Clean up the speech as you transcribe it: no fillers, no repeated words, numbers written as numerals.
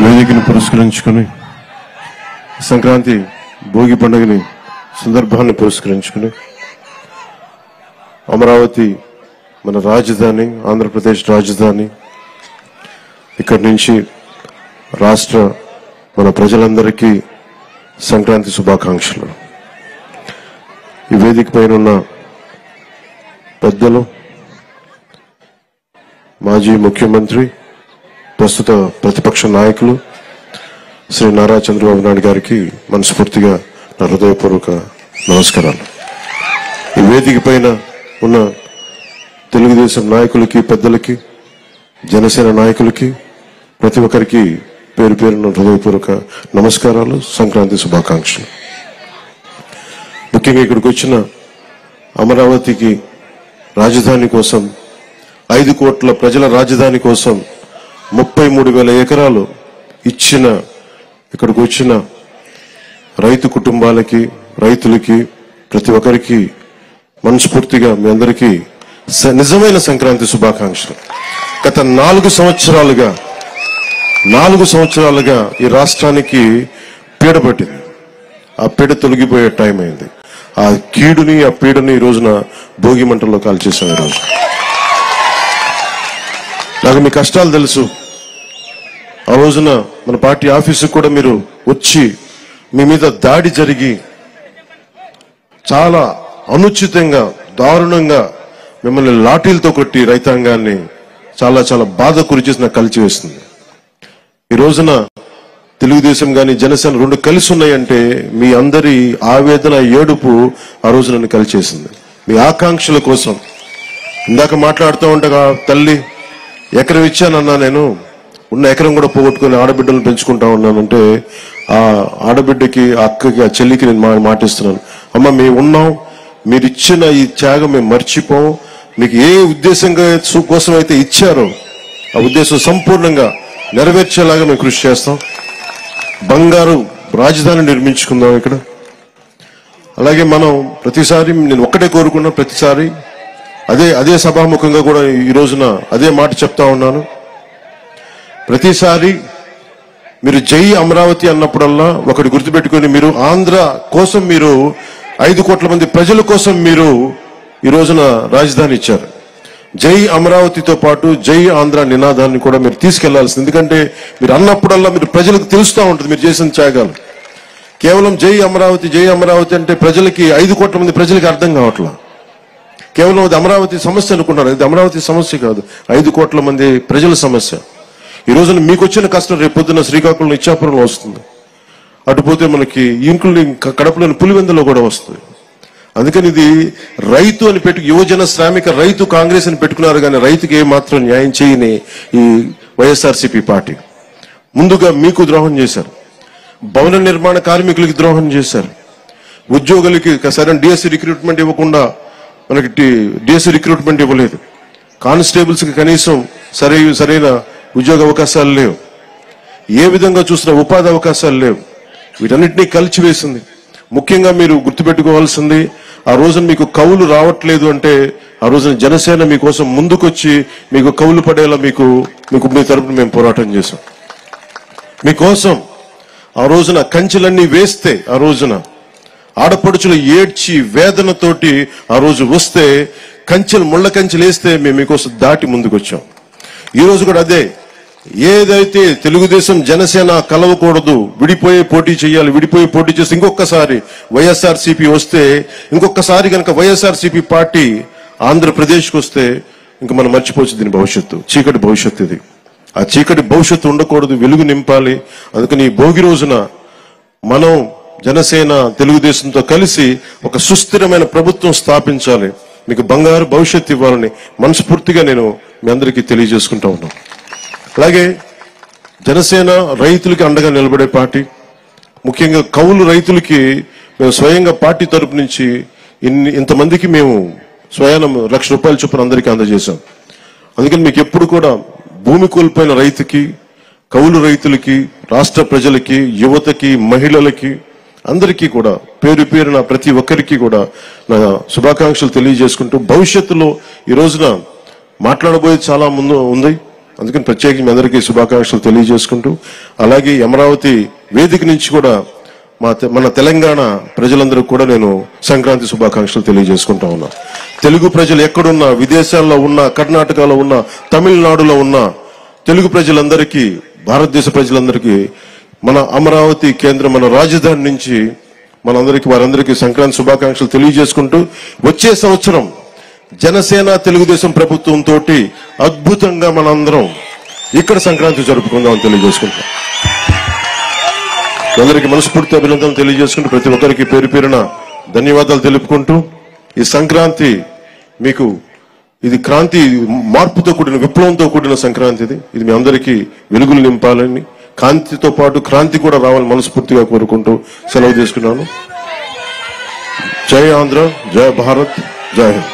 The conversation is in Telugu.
వేదికను పురస్కరించుకుని సంక్రాంతి భోగి పండుగని సందర్భాన్ని పురస్కరించుకుని అమరావతి మన రాజధాని, ఆంధ్రప్రదేశ్ రాజధాని, ఇక్కడి నుంచి రాష్ట్ర మన ప్రజలందరికీ సంక్రాంతి శుభాకాంక్షలు. ఈ వేదిక పైన ఉన్న పెద్దలు, మాజీ ముఖ్యమంత్రి, ప్రస్తుత ప్రతిపక్ష నాయకులు శ్రీ నారా చంద్రబాబు నాయుడు గారికి మనస్ఫూర్తిగా నా హృదయపూర్వక నమస్కారాలు. ఈ వేదిక పైన ఉన్న తెలుగుదేశం నాయకులకి, పెద్దలకి, జనసేన నాయకులకి, ప్రతి ఒక్కరికి పేరు పేరున హృదయపూర్వక నమస్కారాలు, సంక్రాంతి శుభాకాంక్షలు. ముఖ్యంగా ఇక్కడికి వచ్చిన అమరావతికి రాజధాని కోసం, 5 కోట్ల ప్రజల రాజధాని కోసం 33,000 ఎకరాలు ఇచ్చిన ఇక్కడికి వచ్చిన రైతు కుటుంబాలకి, రైతులకి, ప్రతి ఒక్కరికి మనస్ఫూర్తిగా మీ అందరికీ నిజమైన సంక్రాంతి శుభాకాంక్షలు. గత 4 సంవత్సరాలుగా ఈ రాష్ట్రానికి పీడ పట్టింది. ఆ పీడ తొలగిపోయే టైం అయింది. ఆ కీడుని, ఆ పీడని ఈ రోజున భోగి మంటల్లో కాల్చేసాం. ఈరోజు నాకు మీ కష్టాలు తెలుసు. ఆ రోజున మన పార్టీ ఆఫీసుకు కూడా మీరు వచ్చి మీ మీద దాడి జరిగి చాలా అనుచితంగా, దారుణంగా మిమ్మల్ని లాఠీలతో కొట్టి రైతాంగాన్ని చాలా చాలా బాధ గురిచేసి నాకు కలిచివేస్తుంది. ఈ రోజున తెలుగుదేశం కానీ జనసేన 2 కలిసి ఉన్నాయంటే మీ అందరి ఆవేదన, ఏడుపు ఆ రోజు నన్ను కలిచేసింది. మీ ఆకాంక్షల కోసం ఇందాక మాట్లాడుతూ ఉండగా, తల్లి ఎకరం ఇచ్చానన్నా, నేను ఉన్న ఎకరం కూడా పోగొట్టుకుని ఆడబిడ్డలను పెంచుకుంటా ఉన్నానంటే ఆ ఆడబిడ్డకి, ఆ అక్కకి, ఆ చెల్లికి నేను మాటిస్తున్నాను, అమ్మ మేము ఉన్నాం, మీరు ఇచ్చిన ఈ త్యాగం మేము మర్చిపోం. మీకు ఏ ఉద్దేశంగా కోసం అయితే ఇచ్చారో ఆ ఉద్దేశం సంపూర్ణంగా నెరవేర్చేలాగా మేము కృషి చేస్తాం. బంగారు రాజధాని నిర్మించుకుందాం ఇక్కడ. అలాగే మనం ప్రతిసారి, నేను ఒక్కటే కోరుకున్నా, ప్రతిసారి అదే సభాముఖంగా కూడా ఈ రోజున అదే మాట చెప్తా ఉన్నాను. ప్రతిసారి మీరు జై అమరావతి అన్నప్పుడల్లా ఒకటి గుర్తుపెట్టుకుని, మీరు ఆంధ్ర కోసం, మీరు 5 కోట్ల మంది ప్రజల కోసం మీరు ఈ రోజున రాజధాని ఇచ్చారు. జై అమరావతితో పాటు జై ఆంధ్ర నినాదాన్ని కూడా మీరు తీసుకెళ్లాల్సింది. ఎందుకంటే మీరు అన్నప్పుడల్లా మీరు ప్రజలకు తెలుస్తూ ఉంటుంది మీరు చేసిన త్యాగాలు. కేవలం జై అమరావతి, జై అమరావతి అంటే ప్రజలకి, 5 కోట్ల మంది ప్రజలకి అర్థం కావట్లా. కేవలం అది అమరావతి సమస్య అనుకున్నారు. ఇది అమరావతి సమస్య కాదు, 5 కోట్ల మంది ప్రజల సమస్య. ఈ రోజున మీకు వచ్చిన కష్టం రేపు పొద్దున్న శ్రీకాకుళం, ఇచ్చాపురంలో వస్తుంది. అటుపోతే మనకి ఇంక్లూడింగ్ కడపలోని పులివెందులో కూడా వస్తుంది. అందుకని ఇది రైతు అని యువజన శ్రామిక రైతు కాంగ్రెస్ అని పెట్టుకున్నారు, కానీ రైతుకి ఏమాత్రం న్యాయం చేయని ఈ వైఎస్ఆర్సీపీ పార్టీ ముందుగా మీకు ద్రోహం చేశారు. భవన నిర్మాణ కార్మికులకి ద్రోహం చేశారు. ఉద్యోగులకి సరైన డిఎస్సి రిక్రూట్మెంట్ ఇవ్వకుండా మనకి డిఎస్సి రిక్రూట్మెంట్ ఇవ్వలేదు. కానిస్టేబుల్స్కి కనీసం సరైన ఉద్యోగ అవకాశాలు లేవు. ఏ విధంగా చూసినా ఉపాధి అవకాశాలు లేవు. వీటన్నిటినీ కలిచివేసింది. ముఖ్యంగా మీరు గుర్తుపెట్టుకోవాల్సింది, ఆ రోజున మీకు కౌలు రావట్లేదు అంటే ఆ రోజున జనసేన మీకోసం ముందుకొచ్చి మీకు కౌలు పడేలా మీ తరపున మేము పోరాటం చేశాం. మీకోసం ఆ రోజున కంచెలన్నీ వేస్తే, ఆ రోజున ఆడపడుచులు ఏడ్చి వేదనతోటి ఆ రోజు వస్తే, ముళ్ళ కంచెలు వేస్తే మేము మీకోసం దాటి ముందుకొచ్చాం. ఈ రోజు కూడా అదే, ఏదైతే తెలుగుదేశం జనసేన కలవకూడదు, విడిపోయే పోటీ చేయాలి, విడిపోయి పోటీ చేసి ఇంకొకసారి వైఎస్ఆర్సీపీ వస్తే, ఇంకొకసారి కనుక వైఎస్ఆర్సీపీ పార్టీ ఆంధ్రప్రదేశ్కి వస్తే ఇంకా మనం మర్చిపోవచ్చు దీని భవిష్యత్తు. చీకటి భవిష్యత్తు ఇది. ఆ చీకటి భవిష్యత్తు ఉండకూడదు, వెలుగు నింపాలి. అందుకని ఈ భోగి రోజున మనం జనసేన తెలుగుదేశంతో కలిసి ఒక సుస్థిరమైన ప్రభుత్వం స్థాపించాలి, మీకు బంగారు భవిష్యత్తు ఇవ్వాలని మనస్ఫూర్తిగా నేను మీ అందరికీ తెలియజేసుకుంటా ఉన్నాను. అలాగే జనసేన రైతులకి అండగా నిలబడే పార్టీ. ముఖ్యంగా కౌలు రైతులకి మేము స్వయంగా పార్టీ తరపు నుంచి ఇంతమందికి మేము స్వయాన ₹1,00,000 చొప్పున అందరికీ అందజేశాం. అందుకని మీకు ఎప్పుడు కూడా భూమి కోల్పోయిన రైతుకి, కౌలు రైతులకి, రాష్ట్ర ప్రజలకి, యువతకి, మహిళలకి అందరికీ కూడా పేరు పేరున ప్రతి ఒక్కరికి కూడా నా శుభాకాంక్షలు తెలియజేసుకుంటూ, భవిష్యత్తులో ఈ రోజున మాట్లాడబోయేది చాలా ముందు ఉంది. అందుకని ప్రత్యేకించి మీ అందరికీ శుభాకాంక్షలు తెలియజేసుకుంటూ, అలాగే అమరావతి వేదిక నుంచి కూడా మన తెలంగాణ ప్రజలందరూ కూడా నేను సంక్రాంతి శుభాకాంక్షలు తెలియజేసుకుంటా ఉన్నా. తెలుగు ప్రజలు ఎక్కడున్నా, విదేశాల్లో ఉన్నా, కర్ణాటకలో ఉన్నా, తమిళనాడులో ఉన్న తెలుగు ప్రజలందరికీ, భారతదేశ ప్రజలందరికీ మన అమరావతి కేంద్రం, మన రాజధాని నుంచి వారందరికీ సంక్రాంతి శుభాకాంక్షలు తెలియజేసుకుంటూ, వచ్చే సంవత్సరం జనసేన తెలుగుదేశం ప్రభుత్వంతో అద్భుతంగా మనందరం ఇక్కడ సంక్రాంతి జరుపుకుందామని తెలియజేసుకుంటాం. అందరికీ మనస్ఫూర్తి అభినందనలు తెలియజేసుకుంటూ, ప్రతి ఒక్కరికి పేరు పేరున ధన్యవాదాలు తెలుపుకుంటూ, ఈ సంక్రాంతి మీకు ఇది క్రాంతి, మార్పుతో కూడిన, విప్లవంతో కూడిన సంక్రాంతి. ఇది మీ అందరికీ వెలుగులు నింపాలని, కాంతితో పాటు క్రాంతి కూడా రావాలని మనస్ఫూర్తిగా కోరుకుంటూ సెలవు తీసుకున్నాను. జై ఆంధ్ర, జై భారత్, జై హింద్.